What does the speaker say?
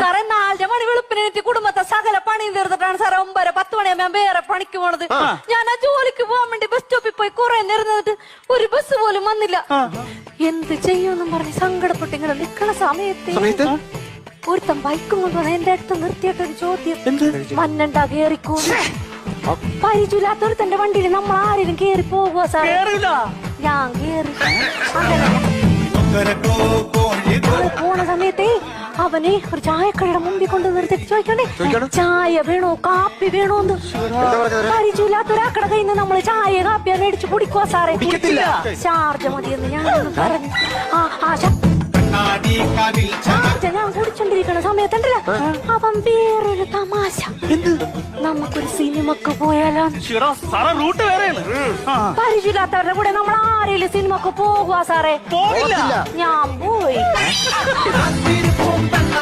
സാറേ 4 മണി വെളുപ്പിനെത്തി കുടുംബത്തെ സകല പണിയും തീർത്തിട്ടാണ് സാറേ 9-10 മണിയാകുമ്പോ ഞാൻ വേറെ പണിക്ക് പോണത്. ഞാൻ ആ ജോലിക്ക് പോകാൻ വേണ്ടി ബസ് സ്റ്റോപ്പിൽ പോയി കുറെ നേരം നിന്നിട്ട് ഒരു ബസ് പോലും വന്നില്ല. എന്ത് ചെയ്യുമെന്നും പറഞ്ഞ് സങ്കടപ്പെട്ട് ഇങ്ങനെ നിക്കണ സമയത്ത് ഒരുത്തൻ ബൈക്കും കൊണ്ടുവന്ന് എന്റെ അടുത്ത് നിർത്തിയിട്ടൊരു ചോദ്യം, മഞ്ഞണ്ടാ കേറിക്കോ? പരിചയമില്ലാത്തൊരുത്തന്റെ വണ്ടിയിൽ നമ്മൾ ആരെങ്കിലും കേറി പോകുക സാറേ? ഞാൻ കേറി. പോണ സമയത്തേ അവനെ ഒരു ചായക്കടയുടെ മുമ്പിൽ കൊണ്ട് നിർത്തിട്ട് ചോദിക്കണ്ടേ, ചായ വേണോ കാപ്പി വേണോന്ന്? പരിചയമില്ലാത്ത ഒരാക്കടെ കയ്യിൽ നിന്ന് നമ്മള് ചായ കാപ്പിയാണ് മേടിച്ച് കുടിക്കുക സാറേ. ചാർജ് മതിയെന്ന് ഞാനൊന്ന് പറഞ്ഞു. ഞാൻ കുടിച്ചോണ്ടിരിക്കണ സമയത്തുണ്ടല്ലോ അവൻ വേറൊരു തമാശ, നമുക്കൊരു സിനിമക്ക് പോയാലോ? പരിചയമില്ലാത്തവരുടെ കൂടെ നമ്മൾ ആരെങ്കിലും സിനിമക്ക് പോകുക സാറേ? ഞാൻ പോയി.